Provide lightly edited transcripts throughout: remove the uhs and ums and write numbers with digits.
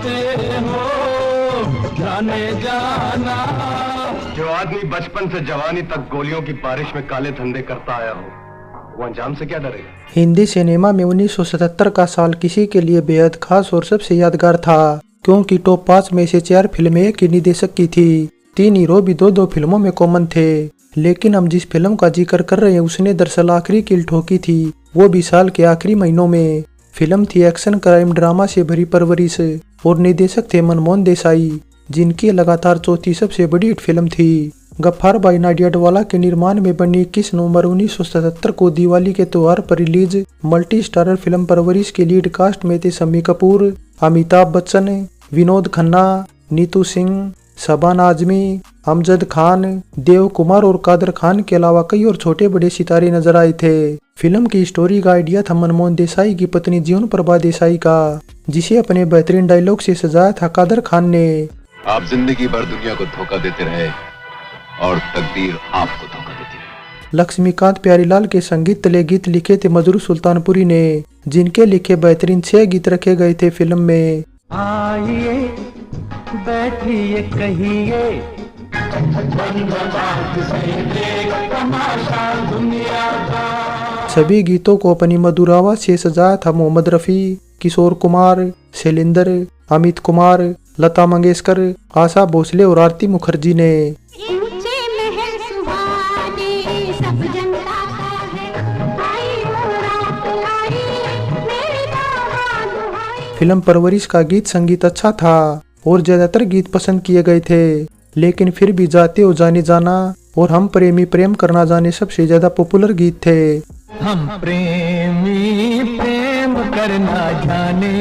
चाहते हो जाने जाना। जो आदमी बचपन से जवानी तक गोलियों की बारिश में काले धंधे करता आया हो, वो अंजाम से क्या डरेगा। हिंदी सिनेमा में 1977 का साल किसी के लिए बेहद खास और सबसे यादगार था, क्योंकि टॉप 5 में से 4 फिल्में एक ही निर्देशक की थी। 3 हीरो भी दो फिल्मों में कॉमन थे, लेकिन हम जिस फिल्म का जिक्र कर रहे हैं उसने दरअसल आखिरी कील ठोकी थी, वो भी साल के आखिरी महीनों में। फिल्म थी एक्शन क्राइम ड्रामा से भरी परवरिश और निर्देशक थे मनमोहन देसाई, जिनकी लगातार चौथी सबसे बड़ी हिट फिल्म थी। गफ्फार भाई नाडियाडवाला के निर्माण में बनी 21 नवंबर 1977 को दिवाली के त्योहार पर रिलीज मल्टी स्टारर फिल्म परवरिश के लीड कास्ट में थे शम्मी कपूर, अमिताभ बच्चन, विनोद खन्ना, नीतू सिंह, शबाना आजमी, अमजद खान, देव कुमार और कादर खान के अलावा कई और छोटे बड़े सितारे नजर आए थे। फिल्म की स्टोरी का आइडिया था मनमोहन देसाई की पत्नी जीवन प्रभा देसाई का, जिसे अपने बेहतरीन डायलॉग से सजाया था कादर खान ने। आप जिंदगी भर दुनिया को धोखा देते रहे और तकदीर आपको धोखा देती है। लक्ष्मीकांत प्यारीलाल के संगीत तले गीत लिखे थे मजरू सुल्तानपुरी ने, जिनके लिखे बेहतरीन 6 गीत रखे गए थे फिल्म में। आइए बैठिए कहिए तमाशा दुनिया का। सभी गीतों को अपनी मधुर आवाज से सजाया था मोहम्मद रफी, किशोर कुमार, शैलेंद्र, अमित कुमार, लता मंगेशकर, आशा भोसले और आरती मुखर्जी ने। फिल्म परवरिश का गीत संगीत अच्छा था और ज्यादातर गीत पसंद किए गए थे, लेकिन फिर भी जाते हो जाने जाना और हम प्रेमी प्रेम करना जाने सबसे ज्यादा पॉपुलर गीत थे। हम प्रेमी प्रेम करना जाने।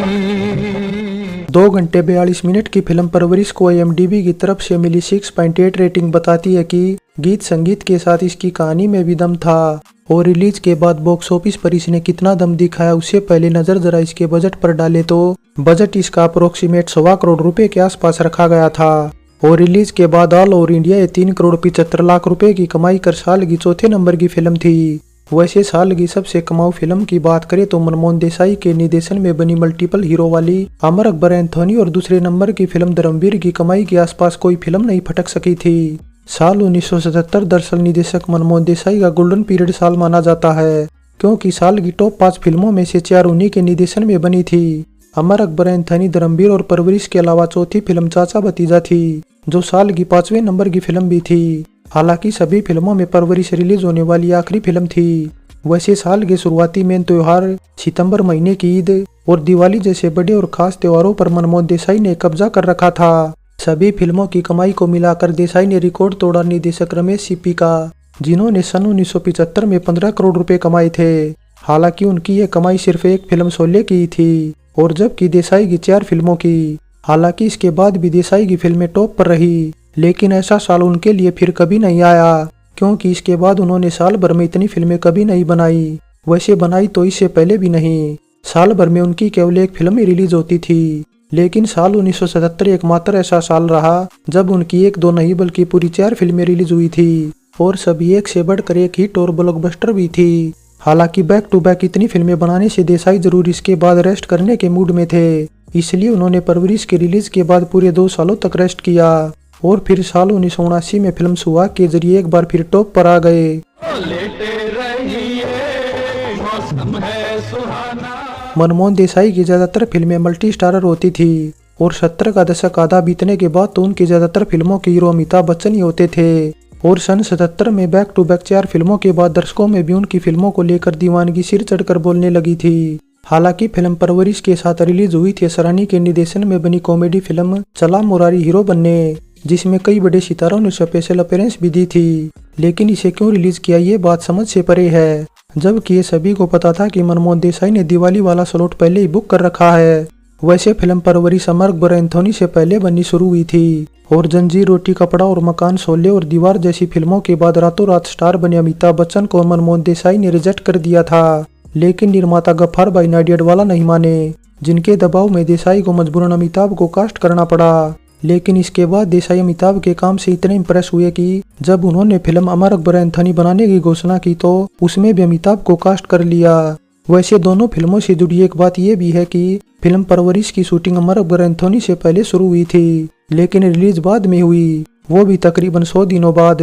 2 घंटे 42 मिनट की फिल्म परवरिश को IMDb की तरफ से मिली 6.8 रेटिंग बताती है कि गीत संगीत के साथ इसकी कहानी में भी दम था, और रिलीज के बाद बॉक्स ऑफिस पर इसने कितना दम दिखाया उससे पहले नजर जरा इसके बजट पर डाले तो बजट इसका अप्रोक्सीमेट 1.25 करोड़ रुपए के आसपास रखा गया था, और रिलीज के बाद ऑल ओवर इंडिया ये 3 करोड़ 75 लाख रुपए की कमाई कर साल की चौथे नंबर की फिल्म थी। वैसे साल की सबसे कमाऊ फिल्म की बात करें तो मनमोहन देसाई के निर्देशन में बनी मल्टीपल हीरो वाली अमर अकबर एंथोनी और दूसरे नंबर की फिल्म धर्मवीर की कमाई के आसपास कोई फिल्म नहीं फटक सकी थी। साल 1977 दरअसल निर्देशक मनमोहन देसाई का गोल्डन पीरियड साल माना जाता है, क्योंकि साल की टॉप 5 फिल्मों में से 4 उन्हीं के निर्देशन में बनी थी। अमर अकबर एंथोनी, धर्मवीर और परवरिश के अलावा चौथी फिल्म चाचा भतीजा थी, जो साल की 5वें नंबर की फिल्म भी थी। हालांकि सभी फिल्मों में परवरिश रिलीज होने वाली आखिरी फिल्म थी। वैसे साल के शुरुआती मेन त्योहार सितंबर महीने की ईद और दिवाली जैसे बड़े और खास त्योहारों पर मनमोहन देसाई ने कब्जा कर रखा था। सभी फिल्मों की कमाई को मिलाकर देसाई ने रिकॉर्ड तोड़ा निर्देशक रमेश सिप्पी का, जिन्होंने सन 1975 में 15 करोड़ रुपए कमाए थे। हालांकि उनकी ये कमाई सिर्फ एक फिल्म शोले की थी, और जबकि देसाई की 4 फिल्मों की। हालांकि इसके बाद भी देसाई की फिल्में टॉप पर रही, लेकिन ऐसा साल उनके लिए फिर कभी नहीं आया, क्योंकि इसके बाद उन्होंने साल भर में इतनी फिल्में कभी नहीं बनाई। वैसे बनाई तो इससे पहले भी नहीं, साल भर में उनकी केवल एक फिल्म ही रिलीज होती थी। लेकिन साल 1977 एकमात्र ऐसा साल रहा जब उनकी 1-2 नहीं बल्कि पूरी 4 फिल्में रिलीज हुई थी, और सभी एक से बढ़कर एक हिट और ब्लॉकबस्टर भी थी। हालांकि बैक टू बैक इतनी फिल्में बनाने से देसाई जरूर इसके बाद रेस्ट करने के मूड में थे, इसलिए उन्होंने परवरिश के रिलीज के बाद पूरे 2 सालों तक रेस्ट किया, और फिर साल 1979 में फिल्म सुहाग के जरिए एक बार फिर टॉप पर आ गए। मनमोहन देसाई की ज्यादातर फिल्में मल्टी स्टारर होती थी, और 70 का दशक आधा बीतने के बाद तो उनकी ज्यादातर फिल्मों के हीरो अमिताभ बच्चन ही होते थे। और सन 77 में बैक टू बैक 4 फिल्मों के बाद दर्शकों में भी उनकी फिल्मों को लेकर दीवानगी सिर चढ़कर बोलने लगी थी। हालांकि फिल्म परवरिश के साथ रिलीज हुई थी सरानी के निर्देशन में बनी कॉमेडी फिल्म चला मुरारी हीरो बनने, जिसमें कई बड़े सितारों ने स्पेशल अपीयरेंस भी दी थी। लेकिन इसे क्यों रिलीज किया ये बात समझ से परे है, जबकि ये सभी को पता था कि मनमोहन देसाई ने दिवाली वाला स्लॉट पहले ही बुक कर रखा है। वैसे फिल्म परवरिश अमर अकबर एंथोनी से पहले बननी शुरू हुई थी, और जंजीर, रोटी कपड़ा और मकान, शोले और दीवार जैसी फिल्मों के बाद रातों रात स्टार बने अमिताभ बच्चन को मनमोहन देसाई ने रिजेक्ट कर दिया था। लेकिन निर्माता गफ्फार भाई नाडियाडवाला नहीं माने, जिनके दबाव में देसाई को मजबूरन अमिताभ को कास्ट करना पड़ा। लेकिन इसके बाद देसाई अमिताभ के काम से इतने इम्प्रेस हुए कि जब उन्होंने फिल्म अमर अकबर एंथोनी बनाने की घोषणा की तो उसमें भी अमिताभ को कास्ट कर लिया। वैसे दोनों फिल्मों से जुड़ी एक बात यह भी है कि फिल्म परवरिश की शूटिंग अमर अकबर एंथोनी से पहले शुरू हुई थी, लेकिन रिलीज बाद में हुई, वो भी तकरीबन 100 दिनों बाद।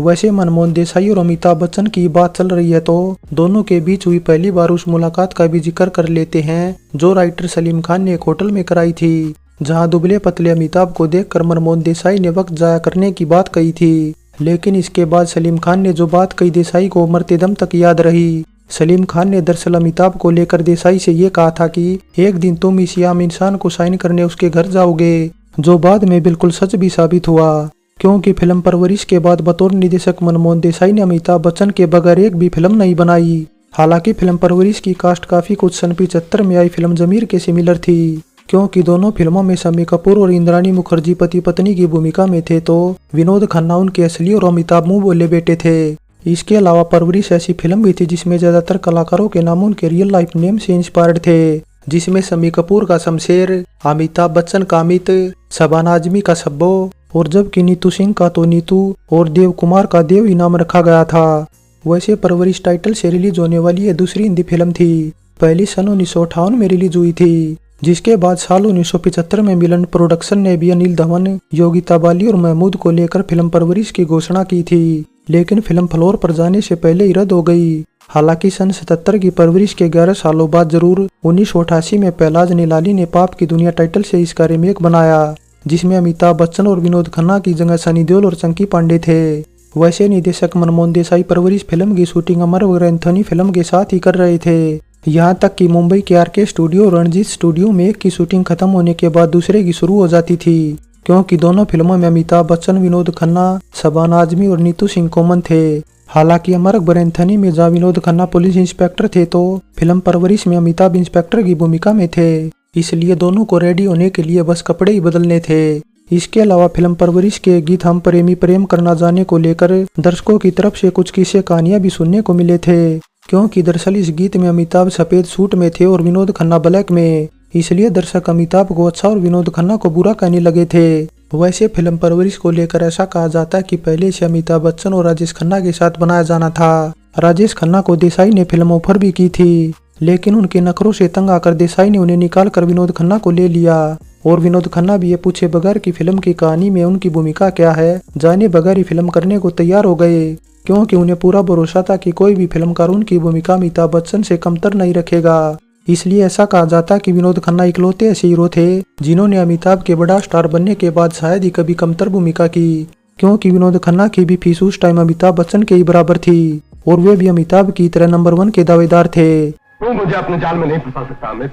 वैसे मनमोहन देसाई और अमिताभ बच्चन की बात चल रही है तो दोनों के बीच हुई पहली बार उस मुलाकात का भी जिक्र कर लेते हैं जो राइटर सलीम खान ने एक होटल में कराई थी, जहां दुबले पतले अमिताभ को देखकर मनमोहन देसाई ने वक्त जाया करने की बात कही थी। लेकिन इसके बाद सलीम खान ने जो बात कही देसाई को मरते दम तक याद रही। सलीम खान ने दरअसल अमिताभ को लेकर देसाई से ये कहा था कि एक दिन तुम इस आम इंसान को साइन करने उसके घर जाओगे, जो बाद में बिल्कुल सच भी साबित हुआ, क्योंकि फिल्म परवरिश के बाद बतौर निदेशक मनमोहन देसाई ने अमिताभ बच्चन के बगैर एक भी फिल्म नहीं बनाई। हालांकि फिल्म परवरिश की कास्ट काफी कुछ सन 75 में आई फिल्म जमीर के सिमिलर थी, क्योंकि दोनों फिल्मों में शम्मी कपूर और इंद्राणी मुखर्जी पति पत्नी की भूमिका में थे तो विनोद खन्ना उनके असली और अमिताभ मुंह बोले बेटे थे। इसके अलावा परवरिश ऐसी फिल्म भी थी जिसमें ज्यादातर कलाकारों के नाम उनके रियल लाइफ नेम से इंस्पायर्ड थे, जिसमें शम्मी कपूर का शमशेर, अमिताभ बच्चन का अमित, शबाना आजमी का शब्बो और जबकि नीतू सिंह का तो नीतू और देव कुमार का देव इनाम रखा गया था। वैसे परवरिश टाइटल से रिलीज होने वाली यह दूसरी हिंदी फिल्म थी। पहली सन 1958 में रिलीज हुई थी, जिसके बाद साल 1975 में मिलन प्रोडक्शन ने भी अनिल धवन, योगिता बाली और महमूद को लेकर फिल्म परवरिश की घोषणा की थी, लेकिन फिल्म फ्लोर पर जाने से पहले ही रद्द हो गई। हालांकि सन 77 की परवरिश के 11 सालों बाद जरूर 1988 में पहलाज निलाली ने पाप की दुनिया टाइटल से इसका रीमेक बनाया, जिसमें अमिताभ बच्चन और विनोद खन्ना की जगह सनी देओल और चंकी पांडे थे। वैसे निदेशक मनमोहन देसाई परवरिश फिल्म की shooting Amar Akbar Anthony film के साथ ही कर रहे थे। यहाँ तक कि मुंबई के आरके स्टूडियो और रणजीत स्टूडियो में एक की शूटिंग खत्म होने के बाद दूसरे की शुरू हो जाती थी, क्योंकि दोनों फिल्मों में अमिताभ बच्चन, विनोद खन्ना, शबाना आजमी और नीतू सिंह कॉमन थे। हालांकि अमर अकबर एंथोनी में जहाँ विनोद खन्ना पुलिस इंस्पेक्टर थे तो फिल्म परवरिश में अमिताभ इंस्पेक्टर की भूमिका में थे, इसलिए दोनों को रेडी होने के लिए बस कपड़े ही बदलने थे। इसके अलावा फिल्म परवरिश के गीत हम प्रेमी प्रेम करना जाने को लेकर दर्शकों की तरफ से कुछ किस्से कहानियां भी सुनने को मिले थे, क्योंकि दरअसल इस गीत में अमिताभ सफेद सूट में थे और विनोद खन्ना ब्लैक में, इसलिए दर्शक अमिताभ को अच्छा और विनोद खन्ना को बुरा कहने लगे थे। वैसे फिल्म परवरिश को लेकर ऐसा कहा जाता है कि पहले से अमिताभ बच्चन और राजेश खन्ना के साथ बनाया जाना था। राजेश खन्ना को देसाई ने फिल्म ऑफर भी की थी, लेकिन उनके नखरों से तंग आकर देसाई ने उन्हें निकाल कर विनोद खन्ना को ले लिया, और विनोद खन्ना भी ये पूछे बगैर कि फिल्म की कहानी में उनकी भूमिका क्या है, जाने बगैर ही फिल्म करने को तैयार हो गए, क्योंकि उन्हें पूरा भरोसा था कि कोई भी फिल्मकार उनकी भूमिका अमिताभ बच्चन से कमतर नहीं रखेगा। इसलिए ऐसा कहा जाता कि विनोद खन्ना इकलौते ऐसे हीरो थे जिन्होंने अमिताभ के बड़ा स्टार बनने के बाद शायद ही कभी कमतर भूमिका की, क्योंकि विनोद खन्ना की भी फीस उस टाइम अमिताभ बच्चन के ही बराबर थी, और वे भी अमिताभ की तरह नंबर 1 के दावेदार थे। तू मुझे अपने जाल में नहीं फंसा सकता अमित,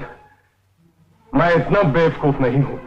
मैं इतना बेवकूफ नहीं हूँ।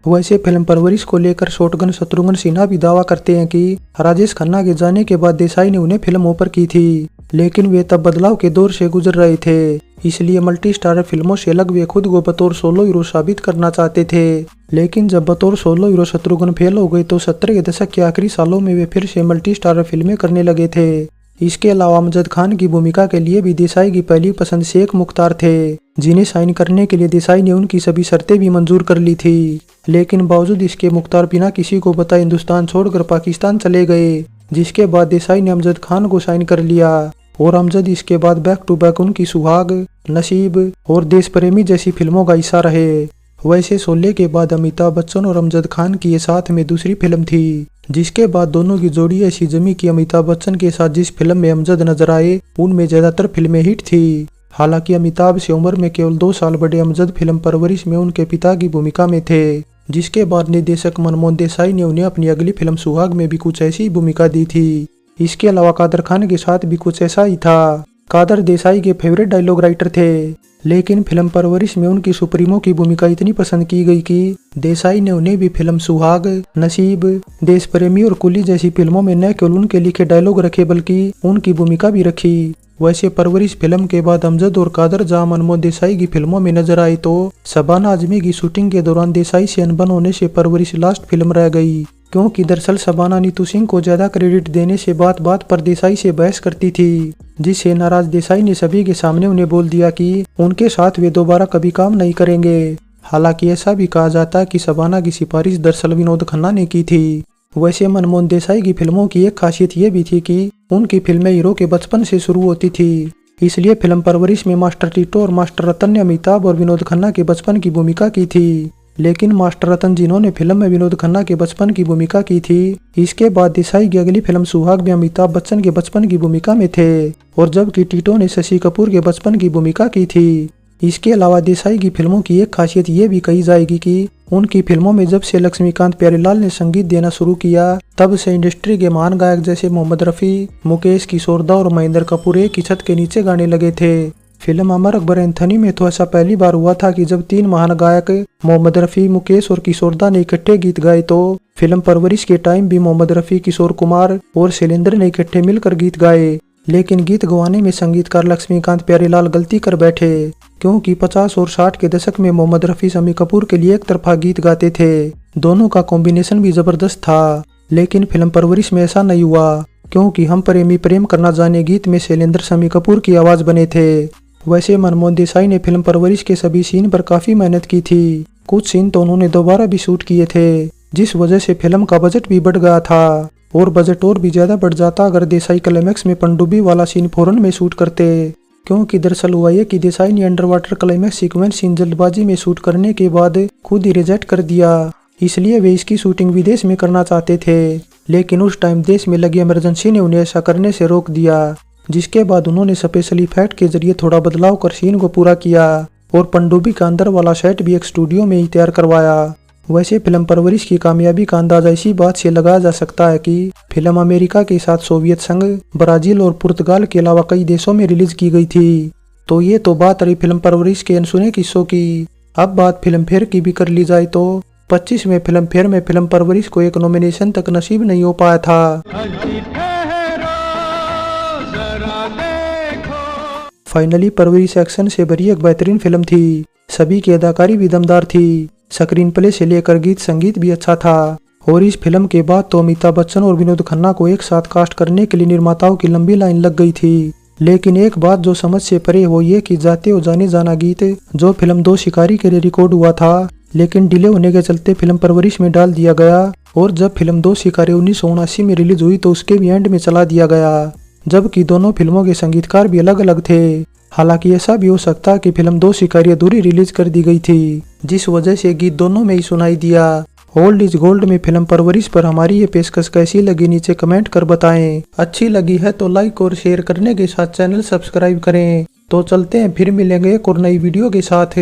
वैसे फिल्म परवरिश को लेकर शॉटगन शत्रुघ्न सिन्हा भी दावा करते हैं कि राजेश खन्ना के जाने के बाद देसाई ने उन्हें फिल्म ऑफर की थी, लेकिन वे तब बदलाव के दौर से गुजर रहे थे, इसलिए मल्टी स्टारर फिल्मों से अलग वे खुद को बतौर सोलो हीरो साबित करना चाहते थे। लेकिन जब बतौर सोलो हीरो शत्रुघ्न फेल हो गए तो 70 के दशक के आखिरी सालों में वे फिर से मल्टी स्टारर फिल्में करने लगे थे। इसके अलावा अमजद खान की भूमिका के लिए भी देसाई की पहली पसंद शेख मुख्तार थे, जिन्हें साइन करने के लिए देसाई ने उनकी सभी शर्तें भी मंजूर कर ली थी, लेकिन बावजूद इसके मुख्तार बिना किसी को बताए हिंदुस्तान छोड़कर पाकिस्तान चले गए, जिसके बाद देसाई ने अमजद खान को साइन कर लिया, और अमजद इसके बाद बैक टू बैक उनकी सुहाग, नसीब और देश प्रेमी जैसी फिल्मों का हिस्सा रहे। वैसे शोले के बाद अमिताभ बच्चन और अमजद खान की ये साथ में दूसरी फिल्म थी, जिसके बाद दोनों की जोड़ी ऐसी जमी कि अमिताभ बच्चन के साथ जिस फिल्म में अमजद नजर आए उनमें ज्यादातर फिल्में हिट थी। हालांकि अमिताभ से उम्र में केवल 2 साल बड़े अमजद फिल्म परवरिश में उनके पिता की भूमिका में थे, जिसके बाद निर्देशक मनमोहन देसाई ने उन्हें अपनी अगली फिल्म सुहाग में भी कुछ ऐसी ही भूमिका दी थी। इसके अलावा कादर खान के साथ भी कुछ ऐसा ही था। कादर देसाई के फेवरेट डायलॉग राइटर थे, लेकिन फिल्म परवरिश में उनकी सुप्रीमो की भूमिका इतनी पसंद की गई कि देसाई ने उन्हें भी फिल्म सुहाग, नसीब, देश प्रेमी और कुली जैसी फिल्मों में न केवल उनके लिखे डायलॉग रखे बल्कि उनकी भूमिका भी रखी। वैसे परवरिश फिल्म के बाद अमजद और कादर जहां मनमोहन देसाई की फिल्मों में नजर आए तो शबाना आजमी की शूटिंग के दौरान देसाई से अनबन होने से परवरिश लास्ट फिल्म रह गई, क्योंकि दरअसल शबाना नीतू सिंह को ज्यादा क्रेडिट देने से बात बात पर देसाई से बहस करती थी, जिससे नाराज देसाई ने सभी के सामने उन्हें बोल दिया कि उनके साथ वे दोबारा कभी काम नहीं करेंगे। हालांकि ऐसा भी कहा जाता है कि शबाना की सिफारिश दरअसल विनोद खन्ना ने की थी। वैसे मनमोहन देसाई की फिल्मों की एक खासियत ये भी थी कि उनकी फिल्में हीरो के बचपन से शुरू होती थी, इसलिए फिल्म परवरिश में मास्टर टीटो और मास्टर रतन ने अमिताभ और विनोद खन्ना के बचपन की भूमिका की थी। लेकिन मास्टर रतन जिन्होंने फिल्म में विनोद खन्ना के बचपन की भूमिका की थी, इसके बाद देसाई की अगली फिल्म सुहाग में अमिताभ बच्चन के बचपन की भूमिका में थे, और जबकि टीटो ने शशि कपूर के बचपन की भूमिका की थी। इसके अलावा देसाई की फिल्मों की एक खासियत ये भी कही जाएगी कि उनकी फिल्मों में जब से लक्ष्मीकांत प्यारेलाल ने संगीत देना शुरू किया, तब से इंडस्ट्री के महान गायक जैसे मोहम्मद रफ़ी, मुकेश किशोरदा और महेंद्र कपूर एक ही छत के नीचे गाने लगे थे। फिल्म अमर अकबर एंथोनी में तो ऐसा पहली बार हुआ था कि जब 3 महान गायक मोहम्मद रफ़ी, मुकेश और किशोरदा ने इकट्ठे गीत गाए, तो फिल्म परवरिश के टाइम भी मोहम्मद रफ़ी, किशोर कुमार और शैलेंद्र ने इकट्ठे मिलकर गीत गाए। लेकिन गीत गवाने में संगीतकार लक्ष्मीकांत प्यारेलाल गलती कर बैठे, क्योंकि 50 और 60 के दशक में मोहम्मद रफ़ी शम्मी कपूर के लिए एक तरफा गीत गाते थे। दोनों का कॉम्बिनेशन भी जबरदस्त था। लेकिन फिल्म परवरिश में ऐसा नहीं हुआ, क्योंकि हम प्रेमी प्रेम करना जाने गीत में शैलेंद्र शम्मी कपूर की आवाज बने थे। वैसे मनमोहन देसाई ने फिल्म परवरिश के सभी सीन पर काफी मेहनत की थी। कुछ सीन तो उन्होंने दोबारा भी शूट किए थे, जिस वजह से फिल्म का बजट भी बढ़ गया था, और बजट और भी ज्यादा बढ़ जाता अगर देसाई क्लाइमैक्स में पनडुब्बी वाला सीन फौरन में शूट करते। क्योंकि दरअसल हुआ ये कि देसाई ने under water climax sequence scene जल्दबाजी में शूट करने के बाद खुद ही रिजेक्ट कर दिया, इसलिए वे इसकी शूटिंग विदेश में करना चाहते थे। लेकिन उस टाइम देश में लगी इमरजेंसी ने उन्हें ऐसा करने से रोक दिया, जिसके बाद उन्होंने स्पेशल इफेक्ट के जरिए थोड़ा बदलाव कर सीन को पूरा किया, और पनडुब्बी का अंदर वाला सेट भी एक स्टूडियो में ही तैयार करवाया। वैसे फिल्म परवरिश की कामयाबी का अंदाजा इसी बात से लगाया जा सकता है कि फिल्म अमेरिका के साथ सोवियत संघ, ब्राजील और पुर्तगाल के अलावा कई देशों में रिलीज की गई थी। तो ये तो बात रही फिल्म परवरिश के अनसुने किस्सों की। अब बात फिल्म फेयर की भी कर ली जाए तो 25वें फिल्म फेयर में फिल्म परवरिश को एक नॉमिनेशन तक नसीब नहीं हो पाया था। फाइनली परवरिश एक्शन से भरी एक बेहतरीन फिल्म थी। सभी की अदाकारी भी दमदार थी। स्क्रीन प्ले से लेकर गीत संगीत भी अच्छा था। और इस फिल्म के बाद तो अमिताभ बच्चन और विनोद खन्ना को एक साथ कास्ट करने के लिए निर्माताओं की लंबी लाइन लग गई थी। लेकिन एक बात जो समझ से परे वो ये कि जाते हो जाने जाना गीत जो फिल्म 2 शिकारी के लिए रिकॉर्ड हुआ था, लेकिन डिले होने के चलते फिल्म परवरिश में डाल दिया गया, और जब फिल्म 2 शिकारी 1979 में रिलीज हुई तो उसके भी एंड में चला दिया गया, जबकि दोनों फिल्मों के संगीतकार भी अलग अलग थे। हालांकि ऐसा भी हो सकता है कि फिल्म 2 शिकारी अधूरी रिलीज कर दी गई थी, जिस वजह से गीत दोनों में ही सुनाई दिया। ओल्ड इज गोल्ड में फिल्म परवरिश पर हमारी ये पेशकश कैसी लगी नीचे कमेंट कर बताएं। अच्छी लगी है तो लाइक और शेयर करने के साथ चैनल सब्सक्राइब करें। तो चलते हैं, फिर मिलेंगे एक और नई वीडियो के साथ।